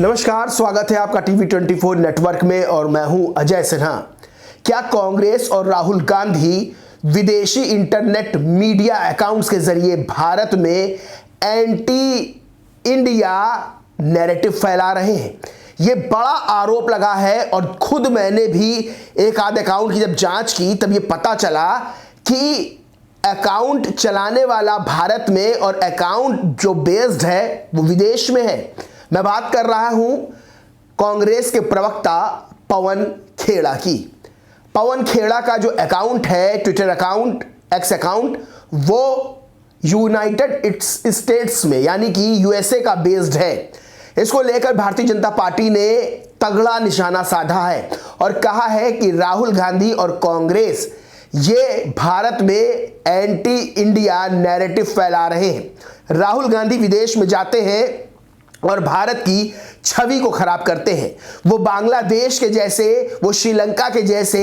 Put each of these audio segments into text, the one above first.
नमस्कार, स्वागत है आपका टीवी 24 नेटवर्क में और मैं हूं अजय सिन्हा। क्या कांग्रेस और राहुल गांधी विदेशी इंटरनेट मीडिया अकाउंट्स के जरिए भारत में एंटी इंडिया नैरेटिव फैला रहे हैं? ये बड़ा आरोप लगा है और खुद मैंने भी एक आध अकाउंट की जब जांच की तब ये पता चला कि अकाउंट चलाने वाला भारत में और अकाउंट जो बेस्ड है वो विदेश में है। मैं बात कर रहा हूं कांग्रेस के प्रवक्ता पवन खेड़ा की। पवन खेड़ा का जो अकाउंट है, ट्विटर अकाउंट, एक्स अकाउंट, वो यूनाइटेड स्टेट्स में यानी कि यूएसए का बेस्ड है। इसको लेकर भारतीय जनता पार्टी ने तगड़ा निशाना साधा है और कहा है कि राहुल गांधी और कांग्रेस ये भारत में एंटी इंडिया नैरेटिव फैला रहे हैं। राहुल गांधी विदेश में जाते हैं और भारत की छवि को खराब करते हैं। वो बांग्लादेश के जैसे, वो श्रीलंका के जैसे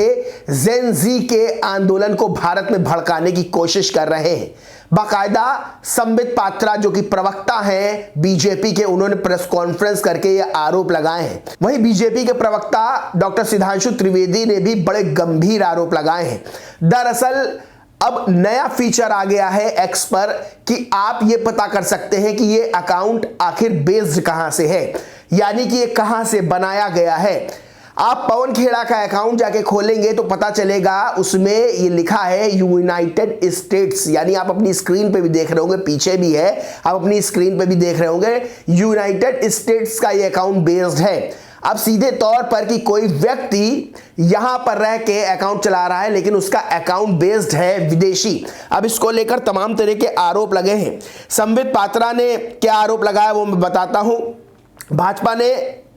जेन जी के आंदोलन को भारत में भड़काने की कोशिश कर रहे हैं। बाकायदा संबित पात्रा जो कि प्रवक्ता हैं बीजेपी के, उन्होंने प्रेस कॉन्फ्रेंस करके ये आरोप लगाए हैं। वहीं बीजेपी के प्रवक्ता डॉक्टर सुधांशु त्रिवेदी ने भी बड़े गंभीर आरोप लगाए हैं। दरअसल अब नया फीचर आ गया है एक्स पर कि आप ये पता कर सकते हैं कि ये अकाउंट आखिर बेस्ड कहां से है, यानी कि ये कहां से बनाया गया है। आप पवन खेड़ा का अकाउंट जाके खोलेंगे तो पता चलेगा, उसमें ये लिखा है यूनाइटेड स्टेट्स, यानी आप अपनी स्क्रीन पे भी देख रहे होंगे, पीछे भी है, आप अपनी स्क्रीन पे भी देख रहे होंगे, यूनाइटेड स्टेट्स का ये अकाउंट बेस्ड है। अब सीधे तौर पर कि कोई व्यक्ति यहां पर रह के अकाउंट चला रहा है लेकिन उसका अकाउंट बेस्ड है विदेशी। अब इसको लेकर तमाम तरह के आरोप लगे हैं। संबित पात्रा ने क्या आरोप लगाया वो मैं बताता हूं। भाजपा ने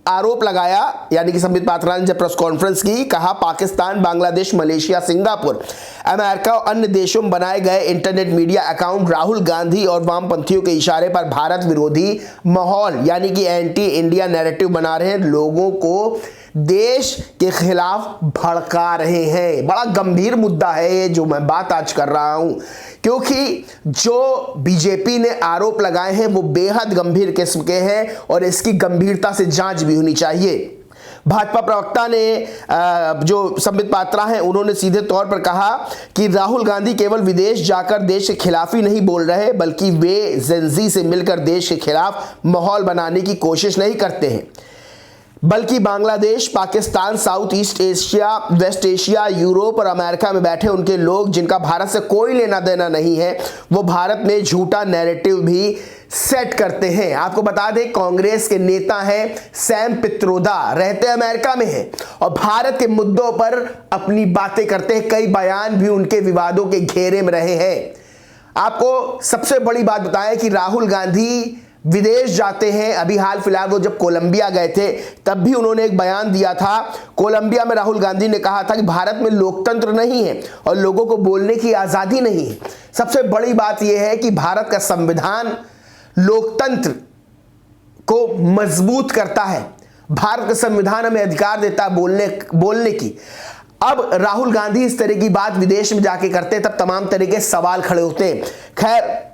आरोप लगाया, यानी कि संबित पात्रा ने जब प्रेस कॉन्फ्रेंस की, कहा Pakistan, Bangladesh, Malaysia, Singapore, America और अन्य देशों में बनाए गए internet media account Rahul Gandhi और वामपंथियों के इशारे पर भारत विरोधी माहौल यानी कि एंटी इंडिया नैरेटिव बना रहे हैं, लोगों को देश के खिलाफ भड़का रहे हैं। बड़ा गंभीर मुद्दा है ये जो मैं बात आज कर रहा हूं, क्योंकि जो बीजेपी ने आरोप लगाए हैं वो बेहद गंभीर किस्म के हैं और इसकी गंभीरता से जांच भी होनी चाहिए। भाजपा प्रवक्ता ने जो संबित पात्रा हैं, उन्होंने सीधे तौर पर कहा कि राहुल गांधी केवल विदेश जाकर देश के खिलाफ ही नहीं बोल रहे, बल्कि वे जेनजी से मिलकर देश के खिलाफ माहौल बनाने की कोशिश नहीं करते हैं, बल्कि Bangladesh, Pakistan, South East Asia, West Asia, Europe और अमेरिका में बैठे उनके लोग जिनका भारत से कोई लेना देना नहीं है, वो भारत में झूठा नैरेटिव भी सेट करते हैं। आपको बता दें, कांग्रेस के नेता हैं सैम पित्रोदा, रहते अमेरिका में हैं और भारत के मुद्दों पर अपनी बातें करते हैं। कई बयान भी उनके विवादों के घेरे में रहे हैं। आपको सबसे बड़ी बात बताएं कि राहुल गांधी विदेश जाते हैं। अभी हाल फिलहाल वो जब कोलंबिया गए थे तब भी उन्होंने एक बयान दिया था। कोलंबिया में राहुल गांधी ने कहा था कि भारत में लोकतंत्र नहीं है और लोगों को बोलने की आज़ादी नहीं है। सबसे बड़ी बात यह है कि भारत का संविधान लोकतंत्र को मजबूत करता है। भारत का संविधान हमें अधिकार देता है बोलने की। अब राहुल गांधी इस तरह की बात विदेश में जाके करते हैं तब तमाम तरह के सवाल खड़े होते हैं। खैर,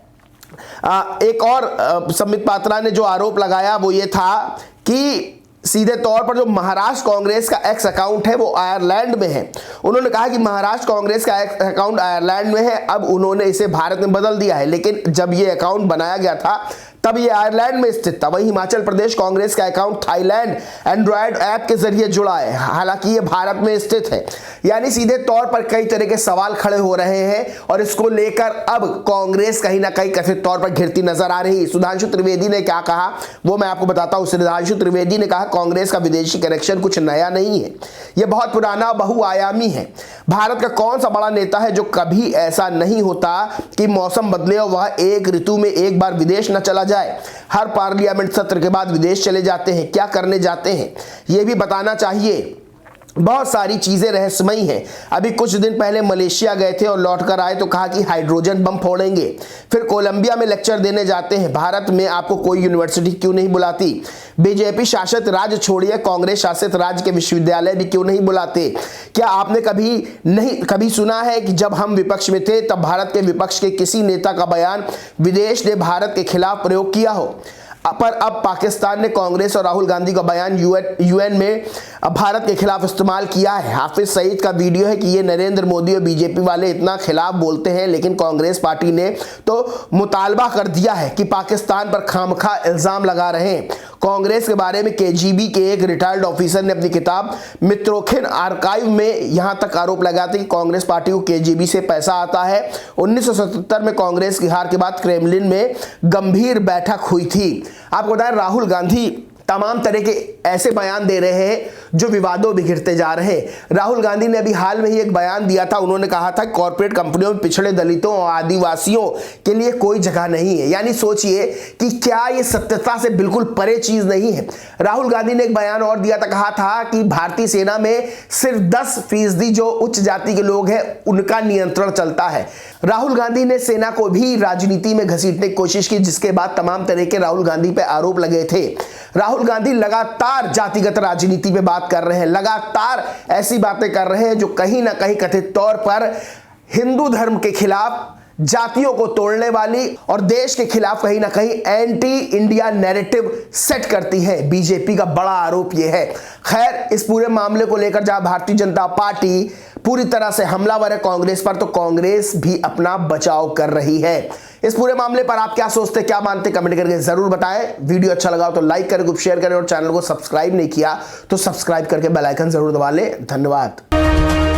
एक और संबित पात्रा ने जो आरोप लगाया वो ये था कि सीधे तौर पर जो महाराष्ट्र कांग्रेस का एक्स अकाउंट है वो आयरलैंड में है। उन्होंने कहा कि महाराष्ट्र कांग्रेस का एक्स अकाउंट आयरलैंड में है, अब उन्होंने इसे भारत में बदल दिया है, लेकिन जब ये अकाउंट बनाया गया था तब ये आयरलैंड में स्थित था। वहीं हिमाचल प्रदेश कांग्रेस का अकाउंट थाईलैंड एंड्रॉयड ऐप के जरिए जुड़ा है, हालांकि ये भारत में स्थित है। यानी सीधे तौर पर कई तरह के सवाल खड़े हो रहे हैं और इसको लेकर अब कांग्रेस कहीं ना कहीं कथित तौर पर घिरती नजर आ रही है। सुधांशु त्रिवेदी ने क्या कहा वो मैं आपको बताता हूं। सुधांशु त्रिवेदी ने कहा कांग्रेस का विदेशी कनेक्शन कुछ नया नहीं है, यह बहुत पुराना बहुआयामी है। भारत का कौन सा बड़ा नेता है जो कभी ऐसा नहीं होता कि मौसम बदले और वह एक ऋतु में एक बार विदेश न चला जाए। हर पार्लियामेंट सत्र के बाद विदेश चले जाते हैं, क्या करने जाते हैं यह भी बताना चाहिए। बहुत सारी चीजें रहस्यमयी हैं। अभी कुछ दिन पहले मलेशिया गए थे और लौटकर आए तो कहा कि हाइड्रोजन बम फोड़ेंगे। फिर कोलंबिया में लेक्चर देने जाते हैं। भारत में आपको कोई यूनिवर्सिटी क्यों नहीं बुलाती? बीजेपी शासित राज्य छोड़िए, कांग्रेस शासित राज्य के विश्वविद्यालय भी क्यों नहीं बुलाते? क्या आपने कभी सुना है कि जब हम विपक्ष में थे तब भारत के विपक्ष के किसी नेता का बयान विदेश ने भारत के खिलाफ प्रयोग किया हो? पर अब पाकिस्तान ने कांग्रेस और राहुल गांधी का बयान यूएन में भारत के खिलाफ इस्तेमाल किया है। हाफिज सईद का वीडियो है कि ये नरेंद्र मोदी और बीजेपी वाले इतना खिलाफ बोलते हैं, लेकिन कांग्रेस पार्टी ने तो मुतालबा कर दिया है कि पाकिस्तान पर खामखा इल्जाम लगा रहे हैं। कांग्रेस के बारे में केजीबी के एक रिटायर्ड ऑफिसर ने अपनी किताब मित्रोखिन आर्काइव में यहां तक आरोप लगाया था कि कांग्रेस पार्टी को केजीबी से पैसा आता है। 1977 में कांग्रेस की हार के बाद क्रेमलिन में गंभीर बैठक हुई थी। आपको बताएं, राहुल गांधी तमाम तरह के ऐसे बयान दे रहे हैं जो विवादों में घिरते जा रहे हैं। राहुल गांधी ने अभी हाल में ही एक बयान दिया था, उन्होंने कहा था कॉर्पोरेट कंपनियों में पिछड़े दलितों और आदिवासियों के लिए कोई जगह नहीं है। यानी सोचिए कि क्या ये सत्यता से बिल्कुल परे चीज नहीं है। राहुल गांधी ने एक बयान और दिया था, कहा था कि भारतीय सेना में सिर्फ 10% जो उच्च जाति के लोग हैं उनका नियंत्रण चलता है। राहुल गांधी ने सेना को भी राजनीति में घसीटने की कोशिश की, जिसके बाद तमाम तरह के राहुल गांधी पे आरोप लगे थे। राहुल गांधी लगातार जातिगत राजनीति पे बात कर रहे हैं, लगातार ऐसी बातें कर रहे हैं जो कहीं ना कहीं कथित तौर पर हिंदू धर्म के खिलाफ, जातियों को तोड़ने वाली और देश के खिलाफ कहीं ना कहीं एंटी इंडिया नैरेटिव सेट करती है। बीजेपी का बड़ा आरोप यह है। खैर, इस पूरे मामले को लेकर जहां भारतीय जनता पार्टी पूरी तरह से हमलावर है कांग्रेस पर, तो कांग्रेस भी अपना बचाव कर रही है। इस पूरे मामले पर आप क्या सोचते, क्या मानते, कमेंट करके जरूर बताएं। वीडियो अच्छा लगा तो लाइक करें, ग्रुप शेयर करें और चैनल को सब्सक्राइब नहीं किया तो सब्सक्राइब करके बेल आइकन जरूर दबा लें। धन्यवाद।